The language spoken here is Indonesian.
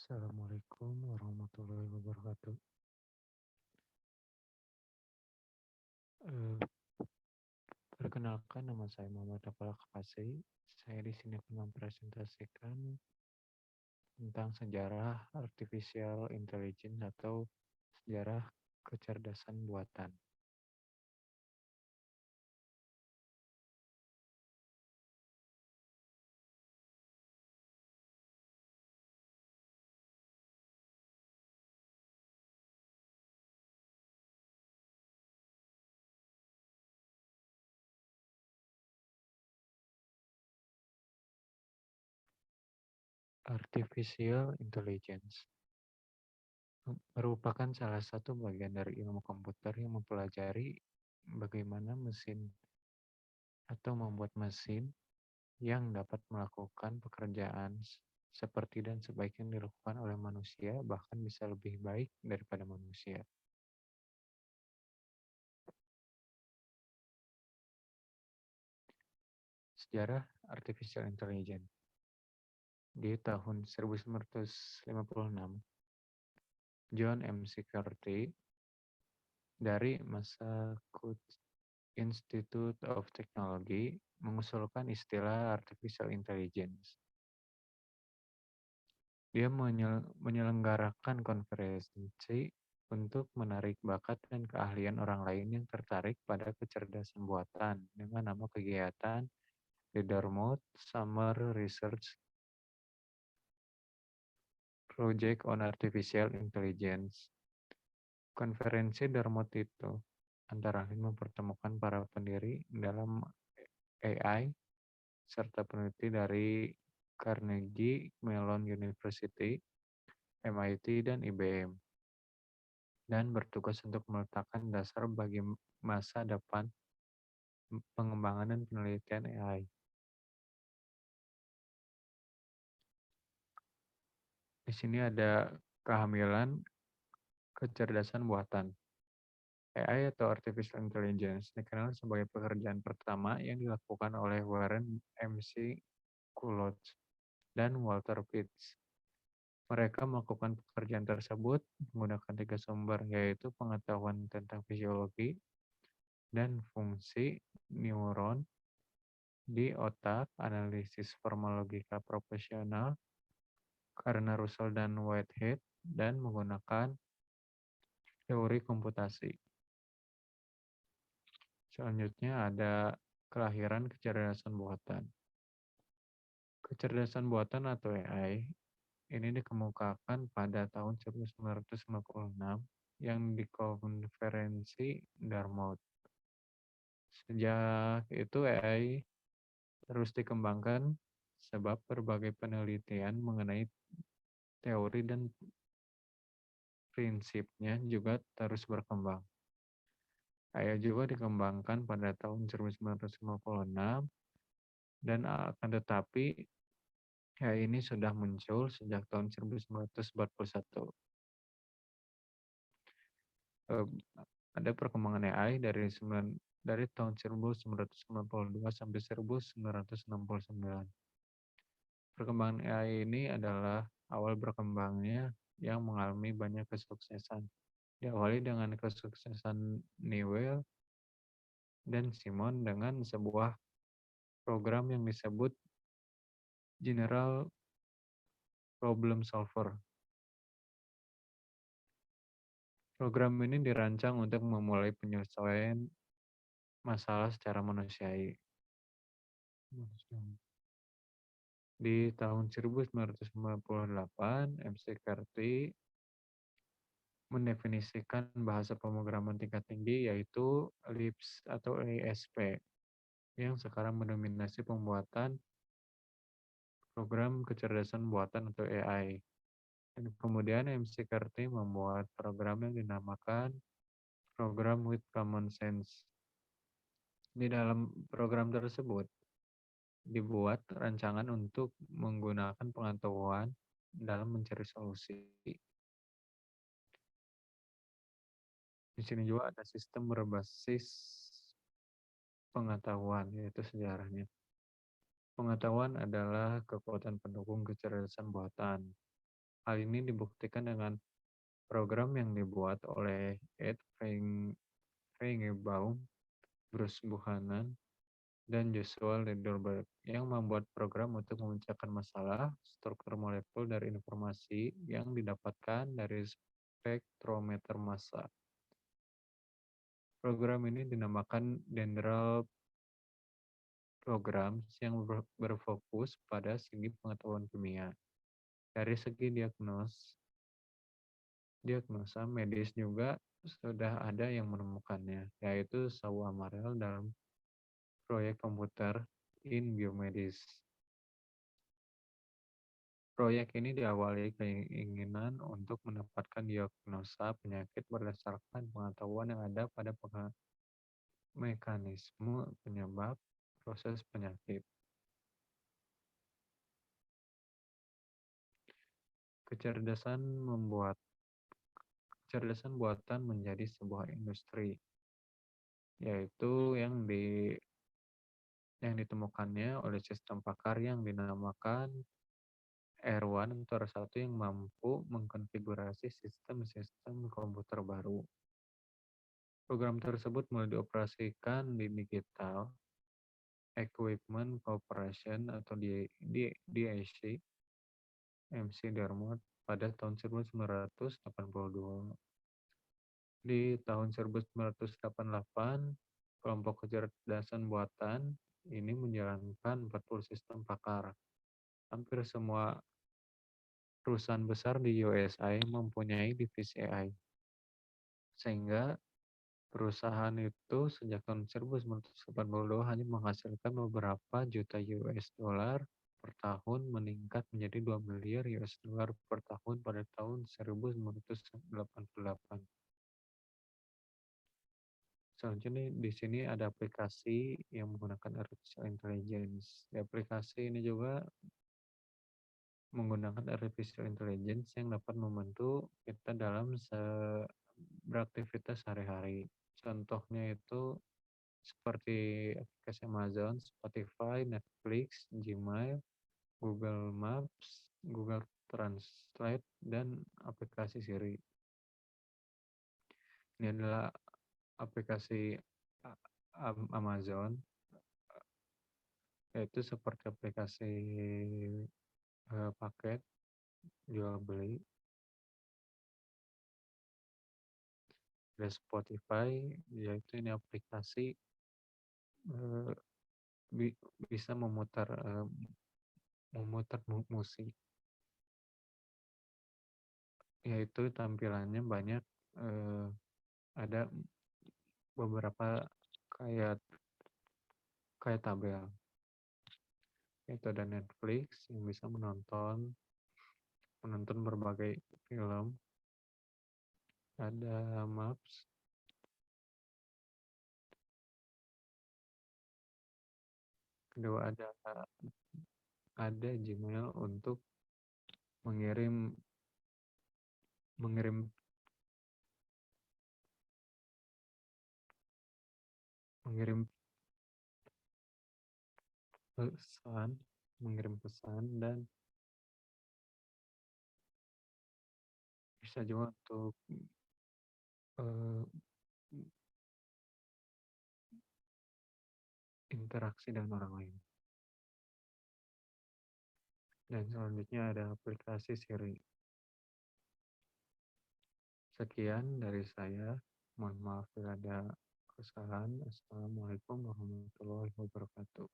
Assalamualaikum warahmatullahi wabarakatuh. Eh, Perkenalkan, nama saya Muhammad Afal Kakasi. Saya di sini akan mempresentasikan tentang sejarah artificial intelligence atau sejarah kecerdasan buatan. Artificial intelligence merupakan salah satu bagian dari ilmu komputer yang mempelajari bagaimana mesin atau membuat mesin yang dapat melakukan pekerjaan seperti dan sebaik yang dilakukan oleh manusia, bahkan bisa lebih baik daripada manusia. Sejarah Artificial Intelligence. Di tahun 1956, John McCarthy dari Massachusetts Institute of Technology mengusulkan istilah artificial intelligence. Dia menyelenggarakan konferensi untuk menarik bakat dan keahlian orang lain yang tertarik pada kecerdasan buatan dengan nama kegiatan The Dartmouth Summer Research Project on Artificial Intelligence. Konferensi Dartmouth itu antara lain mempertemukan para pendiri dalam AI serta peneliti dari Carnegie Mellon University, MIT, dan IBM, dan bertugas untuk meletakkan dasar bagi masa depan pengembangan dan penelitian AI. Di sini ada kehamilan kecerdasan buatan. AI atau Artificial Intelligence dikenal sebagai pekerjaan pertama yang dilakukan oleh Warren MC Coulott dan Walter Pitts. Mereka melakukan pekerjaan tersebut menggunakan tiga sumber, yaitu pengetahuan tentang fisiologi dan fungsi neuron di otak, analisis formal logika profesional karena Russell dan Whitehead, dan menggunakan teori komputasi. Selanjutnya ada kelahiran kecerdasan buatan. Kecerdasan buatan atau AI ini dikemukakan pada tahun 1956 yang di konferensi Dartmouth. Sejak itu AI terus dikembangkan sebab berbagai penelitian mengenai teori dan prinsipnya juga terus berkembang. AI juga dikembangkan pada tahun 1956 dan akan tetapi AI ini sudah muncul sejak tahun 1941. Eh, Ada perkembangan AI dari tahun 1992 sampai 1969. Perkembangan AI ini adalah awal berkembangnya yang mengalami banyak kesuksesan. Diawali dengan kesuksesan Newell dan Simon dengan sebuah program yang disebut General Problem Solver. Program ini dirancang untuk memulai penyelesaian masalah secara manusiawi. Di tahun 1998, McCarthy mendefinisikan bahasa pemrograman tingkat tinggi yaitu LISP atau LISP yang sekarang mendominasi pembuatan program kecerdasan buatan atau AI. Dan kemudian McCarthy membuat program yang dinamakan Program with Common Sense. Di dalam program tersebut dibuat rancangan untuk menggunakan pengetahuan dalam mencari solusi. Di sini juga ada sistem berbasis pengetahuan, yaitu sejarahnya. Pengetahuan adalah kekuatan pendukung kecerdasan buatan. Hal ini dibuktikan dengan program yang dibuat oleh Ed Feigenbaum, Bruce Buchanan, dan Joshua Lederberg yang membuat program untuk memecahkan masalah struktur molekul dari informasi yang didapatkan dari spektrometer massa. Program ini dinamakan Dendral Programs yang berfokus pada segi pengetahuan kimia. Dari segi diagnosa medis juga sudah ada yang menemukannya, yaitu sawu amarel dalam proyek komputer in biomedis. Proyek ini diawali keinginan untuk mendapatkan diagnosa penyakit berdasarkan pengetahuan yang ada pada mekanisme penyebab proses penyakit. Kecerdasan buatan menjadi sebuah industri, yaitu yang ditemukannya oleh sistem pakar yang dinamakan R1 atau R1 yang mampu mengkonfigurasi sistem-sistem komputer baru. Program tersebut mulai dioperasikan di Digital Equipment Corporation atau DIC MC Dartmouth pada tahun 1982. Di tahun 1988, kelompok kecerdasan buatan ini menjalankan 40 sistem pakar. Hampir semua perusahaan besar di USA mempunyai divisi AI. Sehingga perusahaan itu sejak tahun 1982 hanya menghasilkan beberapa juta US dollar per tahun meningkat menjadi 2 miliar US dollar per tahun pada tahun 1988. Selanjutnya di sini ada aplikasi yang menggunakan artificial intelligence. Di aplikasi ini juga menggunakan artificial intelligence yang dapat membantu kita dalam beraktivitas sehari-hari. Contohnya itu seperti aplikasi Amazon, Spotify, Netflix, Gmail, Google Maps, Google Translate, dan aplikasi Siri. Ini adalah aplikasi Amazon, yaitu seperti aplikasi paket jual beli. Ada Spotify, yaitu ini aplikasi bisa memutar musik, yaitu tampilannya banyak, ada beberapa kayak tabel. Itu ada Netflix yang bisa menonton berbagai film. Ada Maps, kedua ada Gmail untuk mengirim mengirim pesan, dan bisa juga untuk interaksi dengan orang lain. Dan selanjutnya ada aplikasi Siri. Sekian dari saya. Mohon maaf bila ada kesalahan. Assalamualaikum warahmatullahi wabarakatuh.